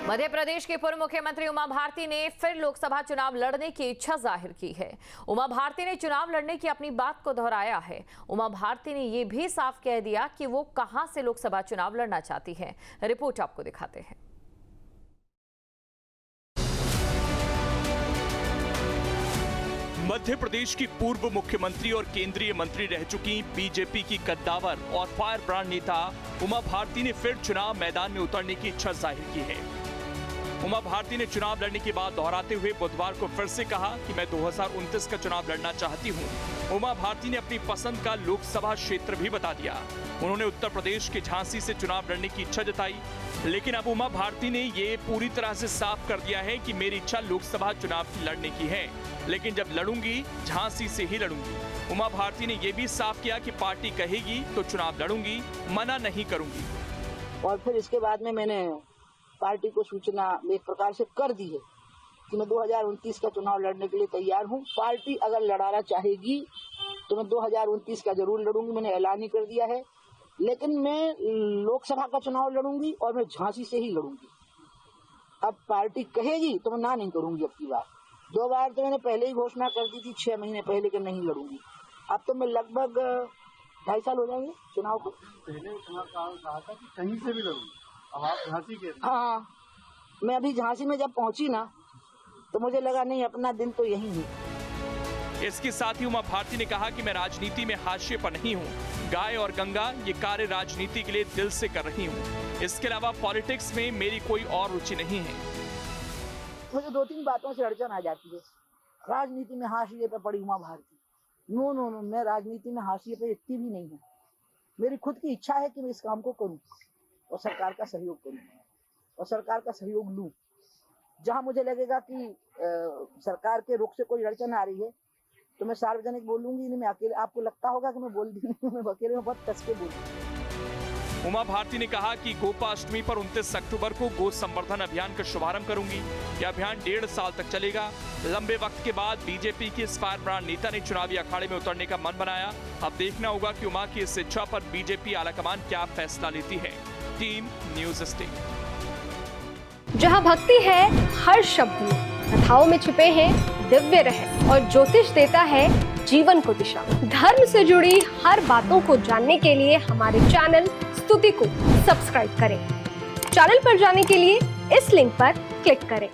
मध्य प्रदेश की पूर्व मुख्यमंत्री उमा भारती ने फिर लोकसभा चुनाव लड़ने की इच्छा जाहिर की है। उमा भारती ने चुनाव लड़ने की अपनी बात को दोहराया है। उमा भारती ने यह भी साफ कह दिया कि वो कहां से लोकसभा चुनाव लड़ना चाहती हैं। रिपोर्ट आपको दिखाते हैं। मध्य प्रदेश की पूर्व मुख्यमंत्री और केंद्रीय मंत्री रह चुकी बीजेपी की कद्दावर और फायर ब्रांड नेता उमा भारती ने फिर चुनाव मैदान में उतरने की इच्छा जाहिर की है। उमा भारती ने चुनाव लड़ने की बात दोहराते हुए बुधवार को फिर से कहा कि मैं 2029 का चुनाव लड़ना चाहती हूं। उमा भारती ने अपनी पसंद का लोकसभा क्षेत्र भी बता दिया। उन्होंने उत्तर प्रदेश के झांसी से चुनाव लड़ने की इच्छा जताई, लेकिन अब उमा भारती ने ये पूरी तरह से साफ कर दिया है कि मेरी इच्छा लोकसभा चुनाव की लड़ने की है, लेकिन जब लड़ूंगी झांसी से ही लड़ूंगी। उमा भारती ने यह भी साफ किया कि पार्टी कहेगी तो चुनाव लड़ूंगी, मना नहीं करूंगी। और फिर इसके बाद में मैंने पार्टी को सूचना एक प्रकार से कर दी है कि मैं 2029 का चुनाव लड़ने के लिए तैयार हूं। पार्टी अगर लड़ाना चाहेगी तो मैं 2029 का जरूर लड़ूंगी, मैंने ऐलान ही कर दिया है। लेकिन मैं लोकसभा का चुनाव लड़ूंगी और मैं झांसी से ही लड़ूंगी। अब पार्टी कहेगी तो मैं ना नहीं करूंगी। अब की बार 2 बार तो मैंने पहले ही घोषणा कर दी थी 6 महीने पहले कि नहीं लड़ूंगी। अब तो मैं लगभग 2.5 साल हो जाएंगे चुनाव को। पहले चुनाव कहा था कि कहीं से भी लड़ूंगी, अब आप झांसी के। हाँ, मैं अभी झांसी में जब पहुंची ना तो मुझे लगा नहीं, अपना दिन तो यही है। इसके साथ ही उमा भारती ने कहा कि मैं राजनीति में हाशिए पर नहीं हूं। गाय और गंगा ये कार्य राजनीति के लिए दिल से कर रही हूं। इसके अलावा पॉलिटिक्स में मेरी कोई और रुचि नहीं है। मुझे 2-3 बातों से अड़चन आ जाती है। राजनीति में हाशिए पे पड़ी उमा भारती। नो, मैं राजनीति में हाशिए पे इतनी भी नहीं हूँ। मेरी खुद की इच्छा है कि मैं इस काम को करूँ और सरकार का सहयोग करूँ और सरकार का सहयोग लूँ। जहाँ मुझे लगेगा कि सरकार के रुख से कोई अड़चन आ रही है तो मैं सार्वजनिक बोलूंगी नहीं। मैं अकेले, आपको लगता होगा कि मैं बोल दी, मैं अकेले में बहुत कस के बोलूंगी। उमा भारती ने कहा कि गोपाष्टमी पर 29 अक्टूबर को गो संवर्धन अभियान का शुभारंभ करूंगी। यह अभियान 1.5 साल तक चलेगा। लंबे वक्त के बाद बीजेपी की इस फायर ब्रांड नेता ने चुनावी अखाड़े में उतरने का मन बनाया। अब देखना होगा कि उमा की इस इच्छा पर बीजेपी आलाकमान क्या फैसला लेती है। Team news state. जहां भक्ति है हर शब्द में, कथाओं में छुपे हैं दिव्य रहस्य और ज्योतिष देता है जीवन को दिशा। धर्म से जुड़ी हर बातों को जानने के लिए हमारे चैनल स्तुति को सब्सक्राइब करें। चैनल पर जाने के लिए इस लिंक पर क्लिक करें।